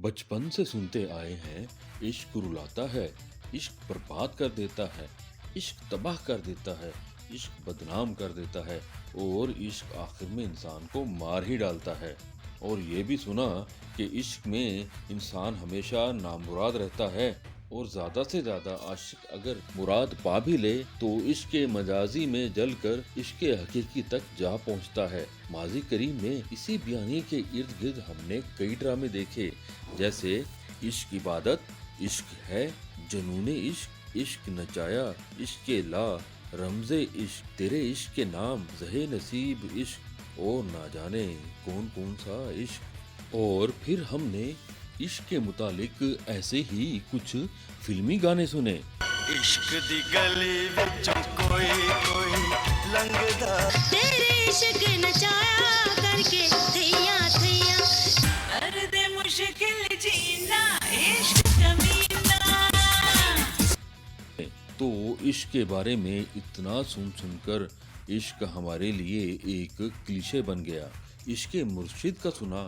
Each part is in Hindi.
बचपन से सुनते आए हैं, इश्क रुलाता है, इश्क बर्बाद कर देता है, इश्क तबाह कर देता है, इश्क बदनाम कर देता है और इश्क आखिर में इंसान को मार ही डालता है। और ये भी सुना कि इश्क में इंसान हमेशा नामुराद रहता है और ज्यादा से ज्यादा आशिक अगर मुराद पा भी ले तो इश्क के मजाजी में जलकर इश्क के हकीकी तक जा पहुंचता है। माजी करीम में इसी बयानी के इर्द गिर्द हमने कई ड्रामे देखे, जैसे इश्क इबादत, इश्क है, जुनूने इश्क, इश्क नचाया, इश्क के ला, रमजे इश्क, तेरे इश्क के नाम, जहे नसीब इश्क और ना जाने कौन कौन सा इश्क। और फिर हमने इश्क के मुतालिक ऐसे ही कुछ फिल्मी गाने सुने। इश्क दी गली विचों कोई कोई लंघदा, तेरे इश्क नचाया करके थैया थैया, दर्द मुश्किल जीना इश्क कमीना। तो इश्क के बारे में इतना सुनकर इश्क हमारे लिए एक क्लीशे बन गया। इश्क के मुर्शिद का सुना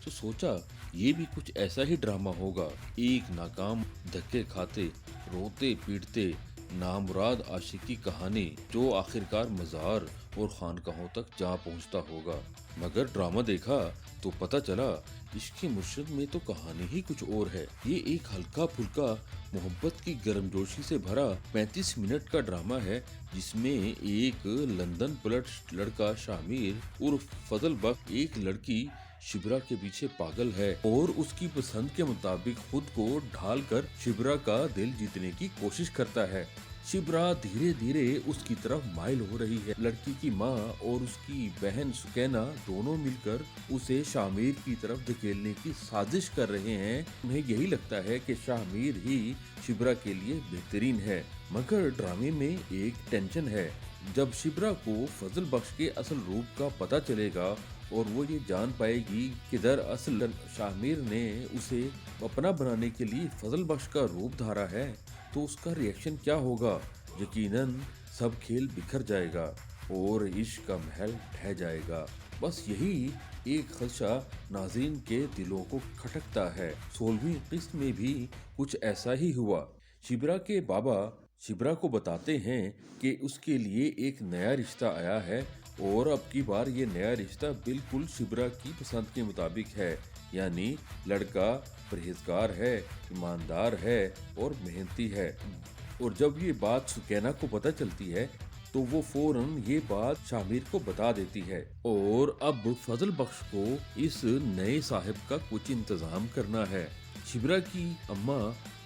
तो सोचा ये भी कुछ ऐसा ही ड्रामा होगा। एक नाकाम, धक्के खाते, रोते पीटते नामुराद आशिकी कहानी जो आखिरकार मज़ार और खानकाहों तक जा पहुंचता होगा। मगर ड्रामा देखा तो पता चला इश्क के मुर्शिद में तो कहानी ही कुछ और है। ये एक हल्का फुल्का मोहब्बत की गर्मजोशी से भरा 35 मिनट का ड्रामा है, जिसमें एक लंदन पलट लड़का शामिर उर्फ फजल बख्श एक लड़की शिबरा के पीछे पागल है और उसकी पसंद के मुताबिक खुद को ढाल कर शिबरा का दिल जीतने की कोशिश करता है। शिबरा धीरे धीरे उसकी तरफ माइल हो रही है। लड़की की माँ और उसकी बहन सुकैना दोनों मिलकर उसे शामिर की तरफ धकेलने की साजिश कर रहे हैं। उन्हें यही लगता है कि शामिर ही शिबरा के लिए बेहतरीन है। मगर ड्रामे में एक टेंशन है। जब शिबरा को फजल बख्श के असल रूप का पता चलेगा और वो ये जान पाएगी कि दरअसल शामिर ने उसे अपना बनाने के लिए फजल बख्श का रूप धारा है, तो उसका रिएक्शन क्या होगा। यकीनन सब खेल बिखर जाएगा और इश्क का महल ढह जाएगा। बस यही एक खदशा नाज़रीन के दिलों को खटकता है। 16वीं किस्त में भी कुछ ऐसा ही हुआ। शिबरा के बाबा शिबरा को बताते हैं कि उसके लिए एक नया रिश्ता आया है और अब की बार ये नया रिश्ता बिल्कुल शिबरा की पसंद के मुताबिक है। यानी लड़का परहेजगार है, ईमानदार है और मेहनती है। और जब ये बात सुकैना को पता चलती है तो वो फौरन ये बात शामिर को बता देती है और अब फजल बख्श को इस नए साहिब का कुछ इंतजाम करना है। शिबरा की अम्मा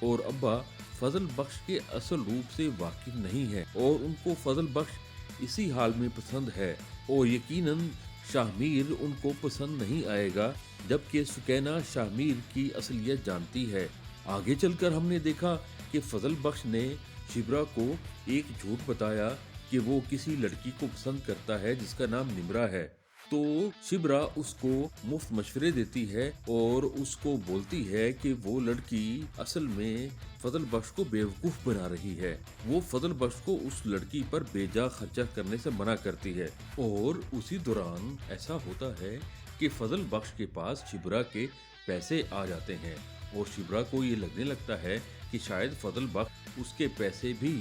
और अब्बा फजल बख्श के असल रूप से वाकिफ नहीं है और उनको फजल बख्श इसी हाल में पसंद है और यकीनन शामिर उनको पसंद नहीं आएगा, जबकि सुकैना शामिर की असलियत जानती है। आगे चलकर हमने देखा कि फजल बख्श ने शिबरा को एक झूठ बताया कि वो किसी लड़की को पसंद करता है जिसका नाम निमरा है। तो शिबरा उसको मुफ्त मशवरे देती है और उसको बोलती है कि वो लड़की असल में फजल बख्श को बेवकूफ बना रही है। वो फजल बख्श को उस लड़की पर बेजा खर्चा करने से मना करती है और उसी दौरान ऐसा होता है कि फजल बख्श के पास शिबरा के पैसे आ जाते हैं और शिबरा को ये लगने लगता है कि शायद फजल बख्श उसके पैसे भी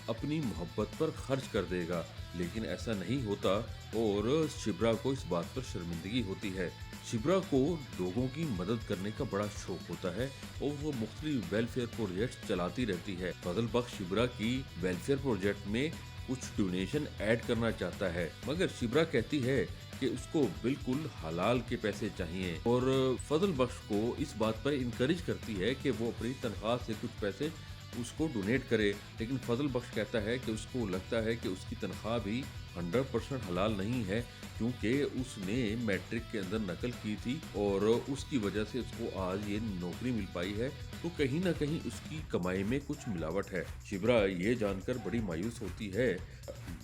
अपनी मोहब्बत पर खर्च कर देगा, लेकिन ऐसा नहीं होता और शिबरा को इस बात पर शर्मिंदगी होती है। शिबरा को लोगों की मदद करने का बड़ा शौक होता है और वो मुख्तलिफ वेलफेयर प्रोजेक्ट चलाती रहती है। फजल बख्श शिबरा की वेलफेयर प्रोजेक्ट में कुछ डोनेशन ऐड करना चाहता है, मगर शिबरा कहती है कि उसको बिल्कुल हलाल के पैसे चाहिए और फजल बख्श को इस बात पर इनकरेज करती है कि वो अपनी तनख्वाह से कुछ पैसे उसको डोनेट करे। लेकिन फजल बख्श कहता है कि उसको लगता है कि उसकी तनख्वाह भी 100% हलाल नहीं है, क्योंकि उसने मैट्रिक के अंदर नकल की थी और उसकी वजह से उसको आज ये नौकरी मिल पाई है, तो कहीं ना कहीं उसकी कमाई में कुछ मिलावट है। शिबरा ये जानकर बड़ी मायूस होती है,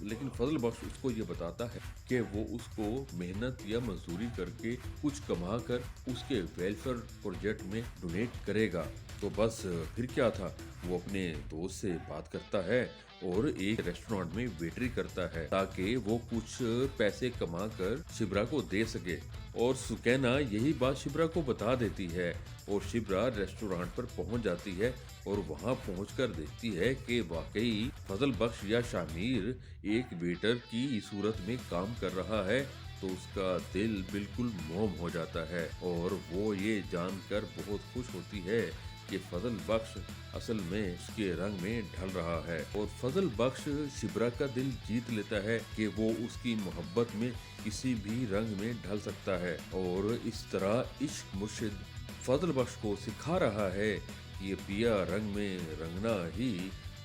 लेकिन फजल बख्श उसको ये बताता है कि वो उसको मेहनत या मजदूरी करके कुछ कमा कर उसके वेलफेयर प्रोजेक्ट में डोनेट करेगा। तो बस फिर क्या था, वो अपने दोस्त से बात करता है और एक रेस्टोरेंट में वेटरी करता है ताकि वो कुछ पैसे कमा कर शिब्रा को दे सके। और सुकैना यही बात शिब्रा को बता देती है और शिब्रा रेस्टोरेंट पर पहुंच जाती है और वहां पहुंचकर देखती है कि वाकई फजल बख्श या शामिर एक वेटर की सूरत में काम कर रहा है। तो उसका दिल बिल्कुल मोम हो जाता है और वो ये जानकर बहुत खुश होती है कि फजल बख्श असल में उसके रंग में ढल रहा है। और फजल बख्श शिब्रा का दिल जीत लेता है कि वो उसकी मोहब्बत में किसी भी रंग में ढल सकता है। और इस तरह इश्क मुर्शिद फजल बख्श को सिखा रहा है कि ये पिया रंग में रंगना ही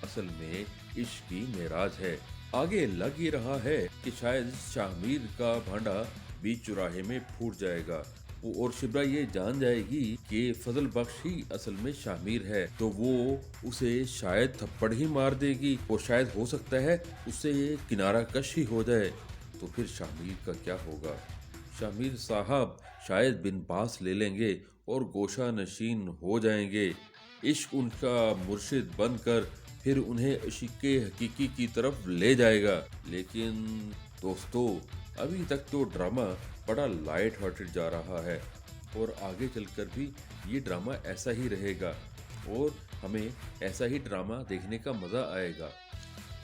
असल में इश्क की मेराज है। आगे लग ही रहा है कि शायद शामिर का भांडा बीच चौराहे में फूट जाएगा और शिब्रा ये जान जाएगी कि फजल बख्श ही असल में शामिर है, तो वो उसे शायद थप्पड़ ही मार देगी और शायद हो सकता है उससे किनारा कश ही हो जाए। तो फिर शामिर का क्या होगा? शामिर साहब शायद बिन बास ले लेंगे और गोशा नशीन हो जाएंगे। इश्क उनका मुर्शिद बनकर फिर उन्हें इश्क़ हकीकी की तरफ ले जाएगा। लेकिन दोस्तों, अभी तक तो ड्रामा बड़ा लाइट हार्टेड जा रहा है और आगे चलकर भी ये ड्रामा ऐसा ही रहेगा और हमें ऐसा ही ड्रामा देखने का मज़ा आएगा।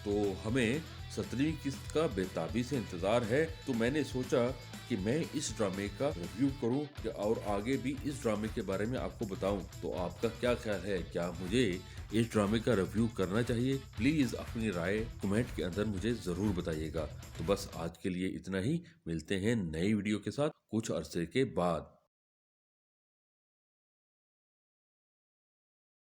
तो हमें 17वीं किस्त का बेताबी से इंतज़ार है। तो मैंने सोचा कि मैं इस ड्रामे का रिव्यू करूं और आगे भी इस ड्रामे के बारे में आपको बताऊं। तो आपका क्या ख्याल है, क्या मुझे इस ड्रामे का रिव्यू करना चाहिए? प्लीज़ अपनी राय कमेंट के अंदर मुझे ज़रूर बताइएगा। तो बस आज के लिए इतना ही, मिलते हैं नई वीडियो के साथ कुछ अरसे के बाद।